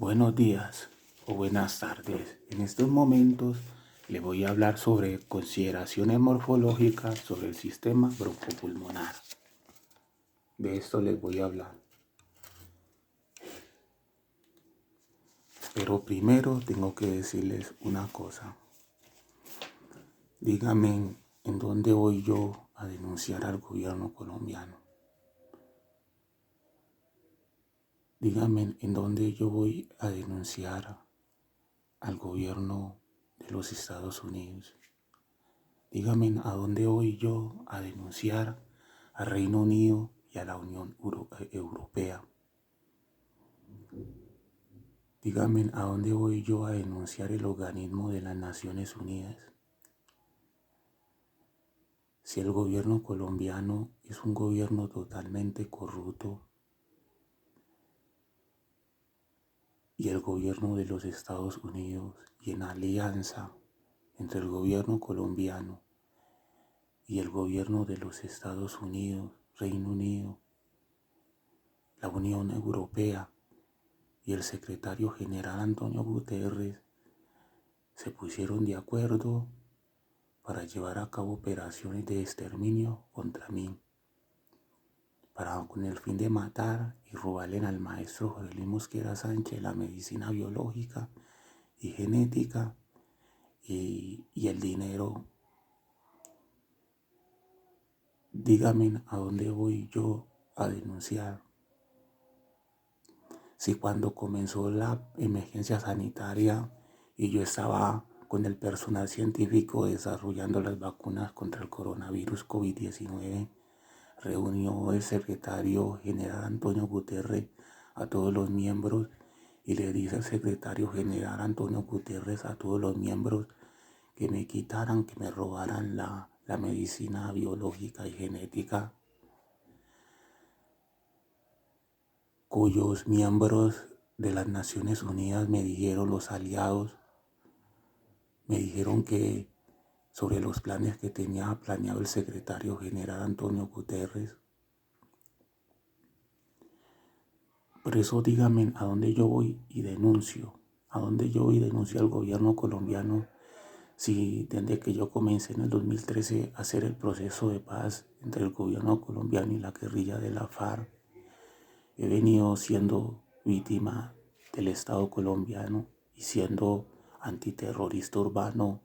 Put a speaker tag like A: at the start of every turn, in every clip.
A: Buenos días o buenas tardes. En estos momentos le voy a hablar sobre consideraciones morfológicas sobre el sistema broncopulmonar. De esto les voy a hablar. Pero primero tengo que decirles una cosa. Díganme en dónde voy yo a denunciar al gobierno colombiano. Díganme en dónde yo voy a denunciar al gobierno de los Estados Unidos. Dígame a dónde voy yo a denunciar al Reino Unido y a la Unión Europea. Dígame a dónde voy yo a denunciar el organismo de las Naciones Unidas. Si el gobierno colombiano es un gobierno totalmente corrupto y el gobierno de los Estados Unidos y en alianza entre el gobierno colombiano y el gobierno de los Estados Unidos, Reino Unido, la Unión Europea y el secretario general Antonio Guterres se pusieron de acuerdo para llevar a cabo operaciones de exterminio contra mí, con el fin de matar y robarle al maestro Jorge Luis Mosquera Sánchez la medicina biológica y genética y el dinero. Dígame a dónde voy yo a denunciar. Si cuando comenzó la emergencia sanitaria y yo estaba con el personal científico desarrollando las vacunas contra el coronavirus COVID-19, reunió el secretario general Antonio Guterres a todos los miembros y le dice al secretario general Antonio Guterres a todos los miembros que me quitaran, que me robaran la medicina biológica y genética, cuyos miembros de las Naciones Unidas me dijeron, los aliados, me dijeron que sobre los planes que tenía planeado el secretario general Antonio Guterres. Por eso díganme a dónde yo voy y denuncio, al gobierno colombiano si desde que yo comencé en el 2013 a hacer el proceso de paz entre el gobierno colombiano y la guerrilla de la FARC, he venido siendo víctima del Estado colombiano y siendo antiterrorista urbano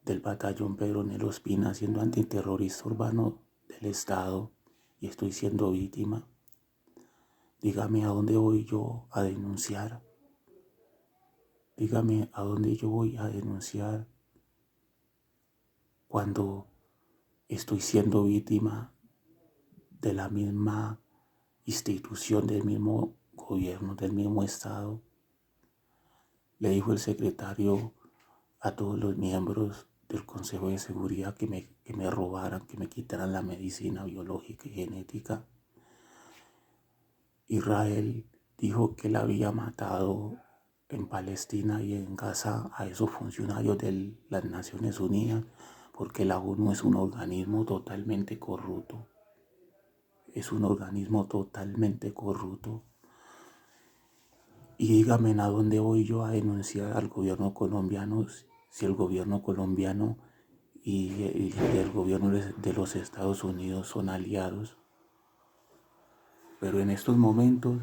A: del batallón Pedro Nelo Espina, siendo antiterrorista urbano del Estado y estoy siendo víctima. Dígame a dónde voy yo a denunciar. Dígame a dónde yo voy a denunciar cuando estoy siendo víctima de la misma institución, del mismo gobierno, del mismo Estado. Le dijo el secretario a todos los miembros del Consejo de Seguridad que me robaran, que me quitaran la medicina biológica y genética. Israel dijo que él había matado en Palestina y en Gaza a esos funcionarios de las Naciones Unidas porque la ONU es un organismo totalmente corrupto. Es un organismo totalmente corrupto. Y dígame a dónde voy yo a denunciar al gobierno colombiano si el gobierno colombiano y el gobierno de los Estados Unidos son aliados. Pero en estos momentos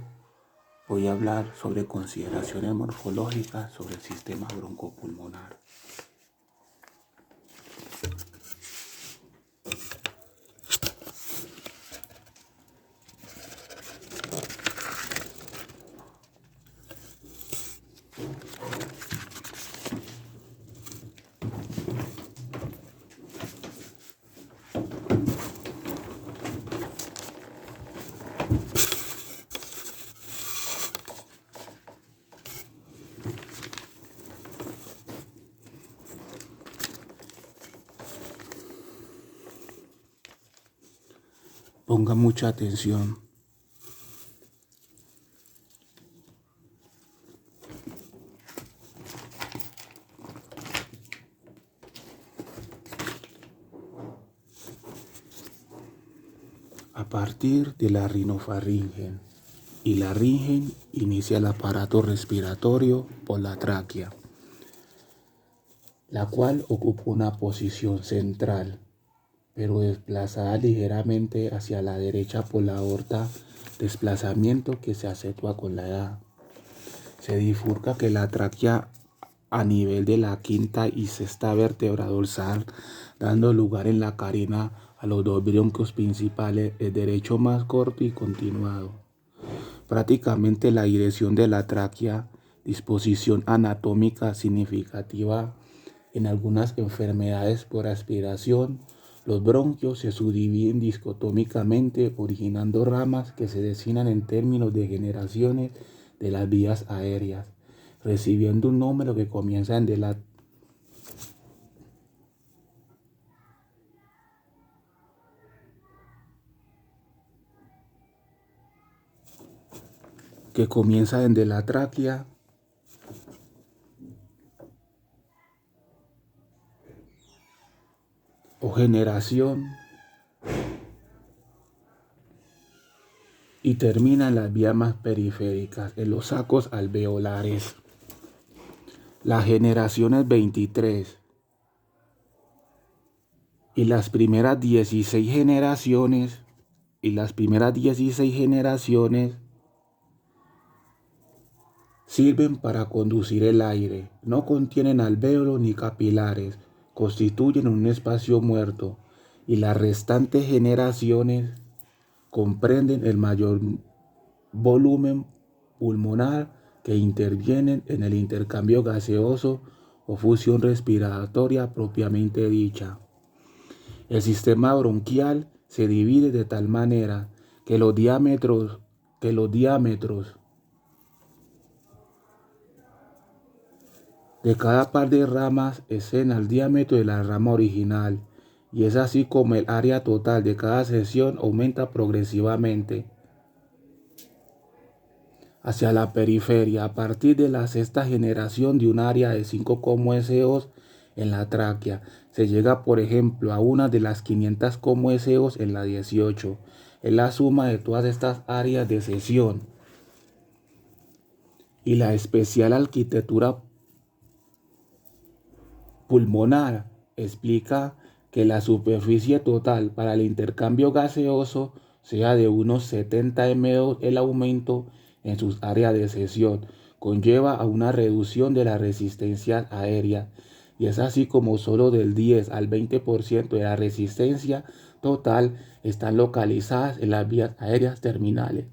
A: voy a hablar sobre consideraciones morfológicas sobre el sistema broncopulmonar. Ponga mucha atención. A partir de la rinofaringe, y laringe inicia el aparato respiratorio por la tráquea, la cual ocupa una posición central, pero desplazada ligeramente hacia la derecha por la aorta, desplazamiento que se acentúa con la edad. Se bifurca que la tráquea a nivel de la quinta y sexta vértebra dorsal, dando lugar en la carina a los dos bronquios principales, el derecho más corto y continuado. Prácticamente la dirección de la tráquea, disposición anatómica significativa en algunas enfermedades por aspiración. Los bronquios se subdividen dicotómicamente, originando ramas que se designan en términos de generaciones de las vías aéreas, recibiendo un número que comienza en la tráquea o generación y termina en las vías más periféricas, en los sacos alveolares. La generación es 23 y las primeras 16 generaciones sirven para conducir el aire, no contienen alvéolos ni capilares, constituyen un espacio muerto, y las restantes generaciones comprenden el mayor volumen pulmonar que intervienen en el intercambio gaseoso o fusión respiratoria propiamente dicha. El sistema bronquial se divide de tal manera que los diámetros de cada par de ramas exceden al diámetro de la rama original, y es así como el área total de cada sección aumenta progresivamente hacia la periferia a partir de la sexta generación de un área de 5 comoeseos en la tráquea. Se llega, por ejemplo, a una de las 500 comoeseos en la 18. Es la suma de todas estas áreas de sección y la especial arquitectura pulmonar explica que la superficie total para el intercambio gaseoso sea de unos 70 ml. El aumento en sus áreas de sección conlleva a una reducción de la resistencia aérea, y es así como solo del 10 al 20% de la resistencia total están localizadas en las vías aéreas terminales,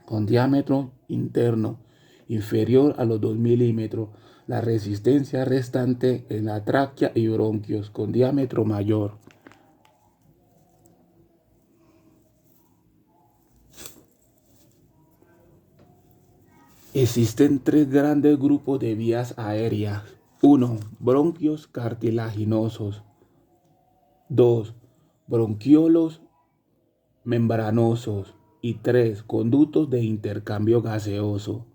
A: con diámetro interno inferior a los 2 milímetros. La resistencia restante en la tráquea y bronquios con diámetro mayor. Existen tres grandes grupos de vías aéreas. 1. Bronquios cartilaginosos. 2. Bronquiolos membranosos. Y 3. Conductos de intercambio gaseoso.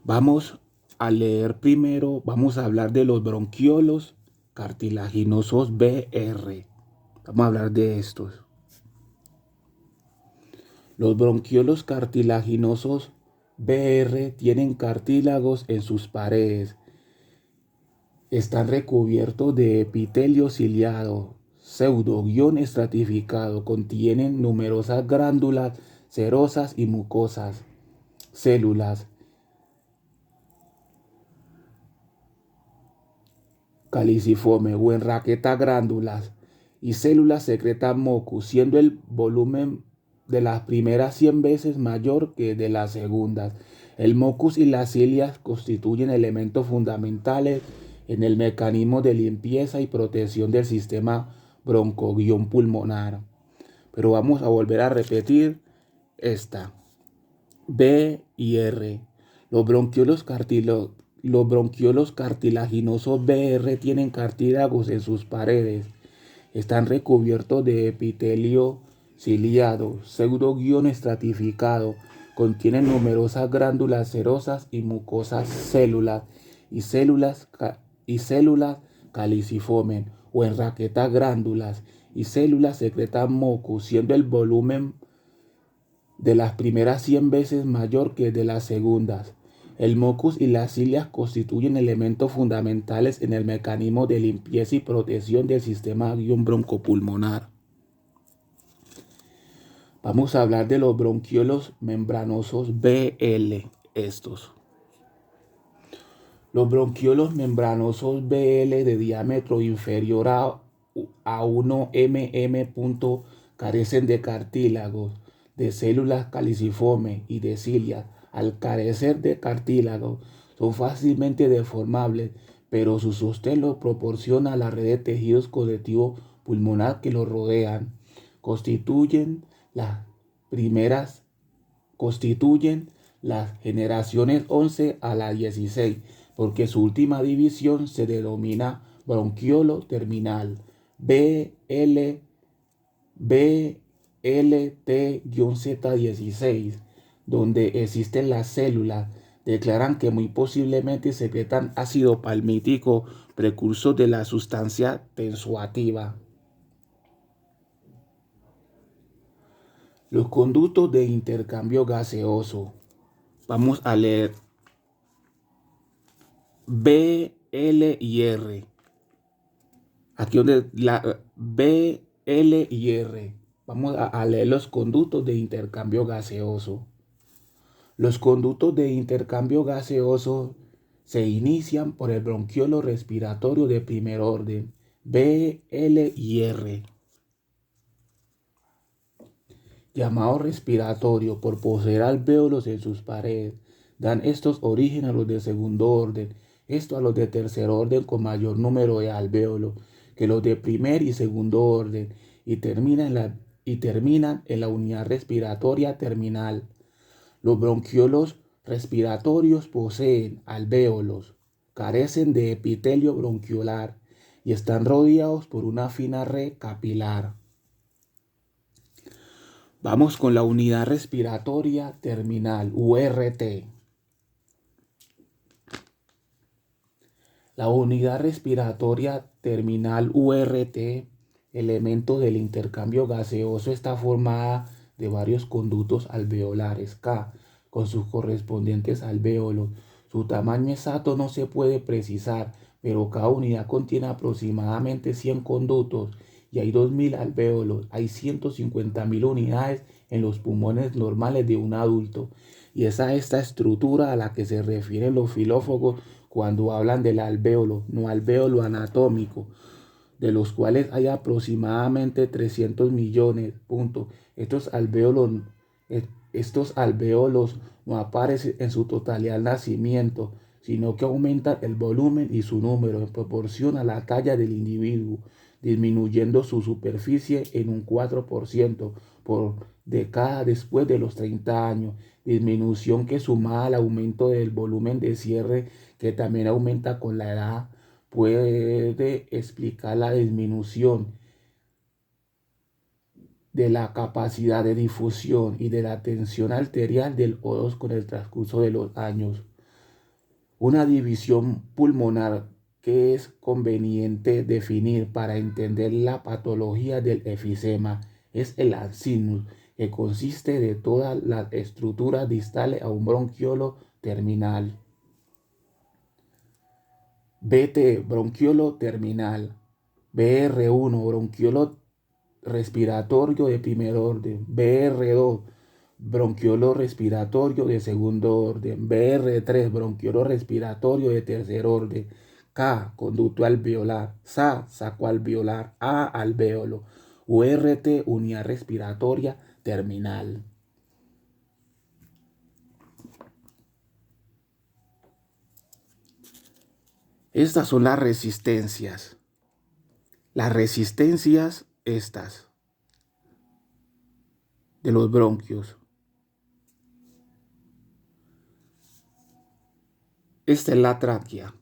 A: Vamos a leer primero, vamos a hablar de los bronquiolos cartilaginosos BR. Vamos a hablar de estos. Los bronquiolos cartilaginosos BR tienen cartílagos en sus paredes. Están recubiertos de epitelio ciliado, pseudo-estratificado. Contienen numerosas glándulas serosas y mucosas, células caliciforme o enraqueta glándulas y células secretan mucus, siendo el volumen de las primeras 100 veces mayor que de las segundas. El mucus y las cilias constituyen elementos fundamentales en el mecanismo de limpieza y protección del sistema bronco-pulmonar. Pero vamos a volver a repetir esta. B y R. Los bronquiolos cartilaginosos BR tienen cartílagos en sus paredes. Están recubiertos de epitelio ciliado, pseudo-estratificado. Contienen numerosas glándulas serosas y mucosas, células caliciformes o enraqueta glándulas y células secretan mucus, siendo el volumen de las primeras 100 veces mayor que de las segundas. El mucus y las cilias constituyen elementos fundamentales en el mecanismo de limpieza y protección del sistema broncopulmonar. Vamos a hablar de los bronquiolos membranosos BL. Los bronquiolos membranosos BL de diámetro inferior a 1 mm carecen de cartílagos, de células caliciformes y de cilia. Al carecer de cartílagos, son fácilmente deformables, pero su sostén lo proporciona la red de tejidos conectivos pulmonar que los rodean. Constituyen las primeras, constituyen las generaciones 11 a la 16, porque su última división se denomina bronquiolo terminal, BL, BLT-Z16, donde existen las células. Declaran que muy posiblemente secretan ácido palmítico, precursor de la sustancia tensoactiva. Los conductos de intercambio gaseoso. Vamos a leer B, L y R. Aquí donde la B, L y R. Vamos a leer los conductos de intercambio gaseoso. Los conductos de intercambio gaseoso se inician por el bronquiolo respiratorio de primer orden, B, L y R. Llamado respiratorio por poseer alvéolos en sus paredes, dan estos origen a los de segundo orden, esto a los de tercer orden con mayor número de alvéolos que los de primer y segundo orden, y terminan en la unidad respiratoria terminal. Los bronquiolos respiratorios poseen alvéolos, carecen de epitelio bronquiolar y están rodeados por una fina red capilar. Vamos con la unidad respiratoria terminal, URT. La unidad respiratoria terminal URT, elemento del intercambio gaseoso, está formada de varios conductos alveolares K, con sus correspondientes alvéolos. Su tamaño exacto no se puede precisar, pero cada unidad contiene aproximadamente 100 conductos y hay 2.000 alvéolos. Hay 150.000 unidades en los pulmones normales de un adulto. Y es a esta estructura a la que se refieren los filólogos cuando hablan del alvéolo, no alvéolo anatómico, de los cuales hay aproximadamente 300 millones. Punto. Estos alvéolos no aparecen en su totalidad al nacimiento, sino que aumentan el volumen y su número en proporción a la talla del individuo, disminuyendo su superficie en un 4% por década después de los 30 años, disminución que sumada al aumento del volumen de cierre, que también aumenta con la edad, puede explicar la disminución de la capacidad de difusión y de la tensión arterial del O2 con el transcurso de los años. Una división pulmonar que es conveniente definir para entender la patología del efisema es el ansinus, que consiste de todas las estructuras distales a un bronquiolo terminal. BT, bronquiolo terminal. BR1, bronquiolo respiratorio de primer orden. BR2, bronquiolo respiratorio de segundo orden. BR3, bronquiolo respiratorio de tercer orden. K, conducto alveolar. SA, saco alveolar. A, alvéolo. URT, unidad respiratoria terminal. Estas son las resistencias. Las resistencias estas de los bronquios. Esta es la tráquea.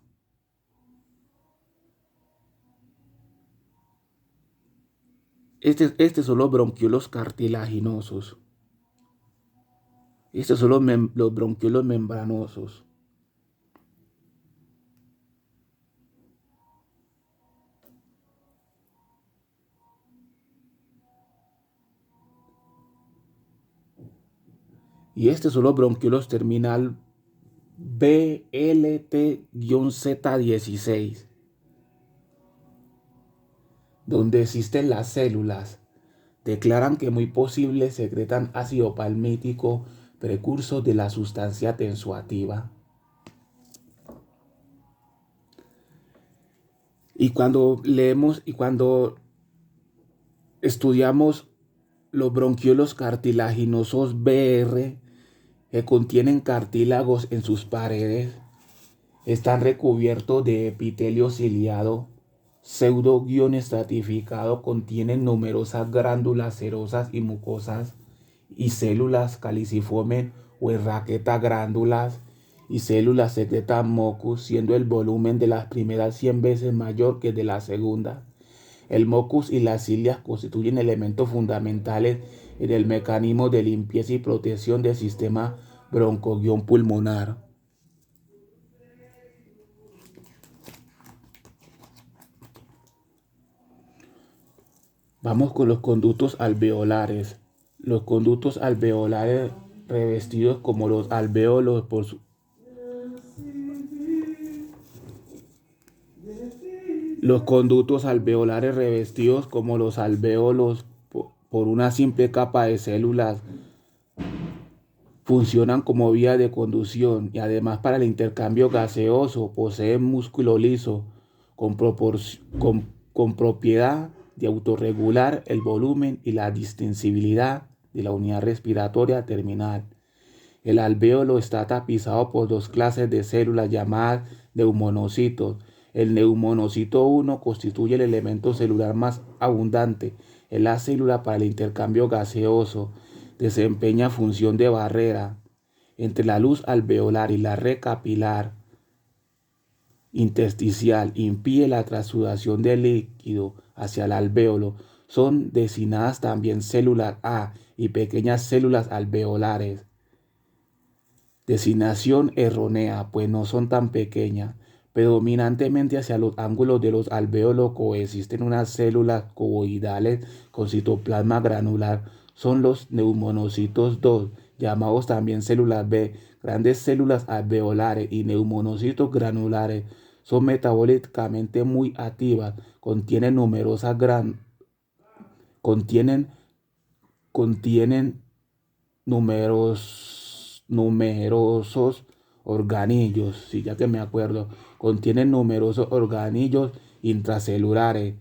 A: Estos son los bronquiolos cartilaginosos. Estos son los bronquiolos membranosos. Y estos son los bronquiolos terminal BLT-Z16, donde existen las células. Declaran que muy posible secretan ácido palmítico, precursor de la sustancia tensoactiva. Y cuando leemos y cuando estudiamos los bronquiolos cartilaginosos BR, que contienen cartílagos en sus paredes, están recubiertos de epitelio ciliado, pseudo-guión estratificado, contienen numerosas glándulas serosas y mucosas y células caliciformes o erraqueta glándulas y células secretas mucus, siendo el volumen de las primeras 100 veces mayor que de la segunda. El mucus y las cilias constituyen elementos fundamentales en el mecanismo de limpieza y protección del sistema bronco-pulmonar. Vamos con los conductos alveolares. Los conductos alveolares revestidos como los alvéolos por su... Los conductos alveolares revestidos como los alvéolos por una simple capa de células funcionan como vía de conducción y además para el intercambio gaseoso. Poseen músculo liso con propiedad de autorregular el volumen y la distensibilidad de la unidad respiratoria terminal. El alvéolo está tapizado por dos clases de células llamadas neumonocitos. El neumonocito 1 constituye el elemento celular más abundante en la célula para el intercambio gaseoso. Desempeña función de barrera entre la luz alveolar y la red capilar intersticial. Impide la transsudación del líquido hacia el alvéolo. Son designadas también células A y pequeñas células alveolares. Designación errónea, pues no son tan pequeñas. Predominantemente hacia los ángulos de los alvéolos coexisten unas células cuboidales con citoplasma granular. Son los neumonocitos 2, llamados también células B. Grandes células alveolares y neumonocitos granulares son metabólicamente muy activas. Contienen numerosos organillos, sí, ya que me acuerdo, contienen numerosos organillos intracelulares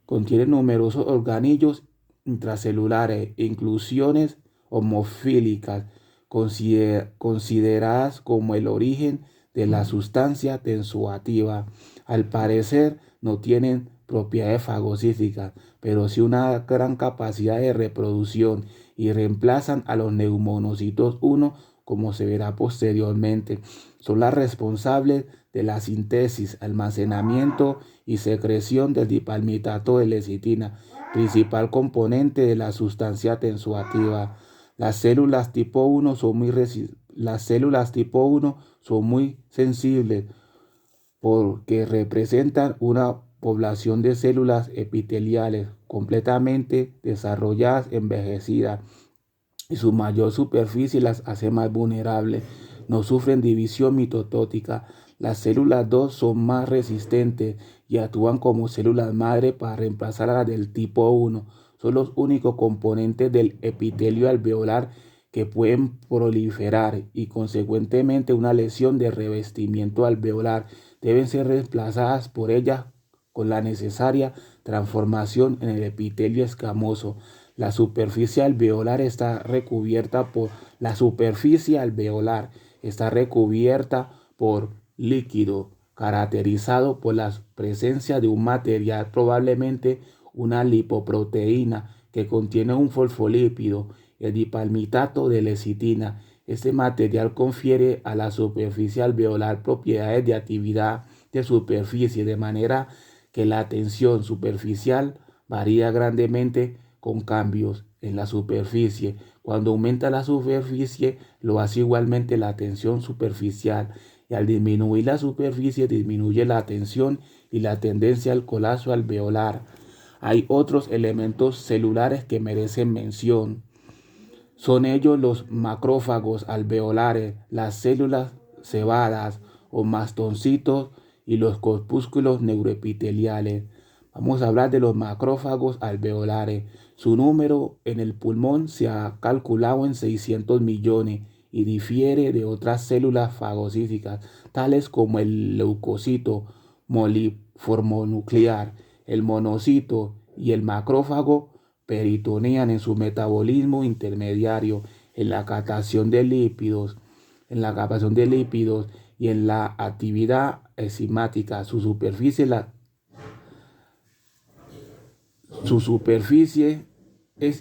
A: contienen numerosos organillos intracelulares, inclusiones homofílicas, consideradas como el origen de la sustancia tensoactiva. Al parecer no tienen propiedades fagocíticas, pero sí una gran capacidad de reproducción y reemplazan a los neumonocitos 1, como se verá posteriormente. Son las responsables de la síntesis, almacenamiento y secreción del dipalmitato de lecitina, principal componente de la sustancia tensoactiva. Las células tipo 1 son muy sensibles porque representan una población de células epiteliales completamente desarrolladas, envejecidas, y su mayor superficie las hace más vulnerables. No sufren división mitotótica. Las células 2 son más resistentes y actúan como células madre para reemplazar a las del tipo 1. Son los únicos componentes del epitelio alveolar que pueden proliferar y consecuentemente una lesión de revestimiento alveolar deben ser reemplazadas por ellas con la necesaria transformación en el epitelio escamoso. La superficie alveolar está recubierta por líquido caracterizado por la presencia de un material, probablemente una lipoproteína, que contiene un fosfolípido, el dipalmitato de lecitina. Este material confiere a la superficie alveolar propiedades de actividad de superficie, de manera que la tensión superficial varía grandemente con cambios en la superficie. Cuando aumenta la superficie, lo hace igualmente la tensión superficial. y al disminuir la superficie disminuye la tensión y la tendencia al colapso alveolar. Hay otros elementos celulares que merecen mención. Son ellos los macrófagos alveolares, las células cebadas o mastoncitos y los corpúsculos neuroepiteliales. Vamos a hablar de los macrófagos alveolares. Su número en el pulmón se ha calculado en 600 millones y difiere de otras células fagocíticas, tales como el leucocito moliformonuclear, el monocito y el macrófago peritonean en su metabolismo intermediario, en la captación de lípidos, y en la actividad enzimática. Su superficie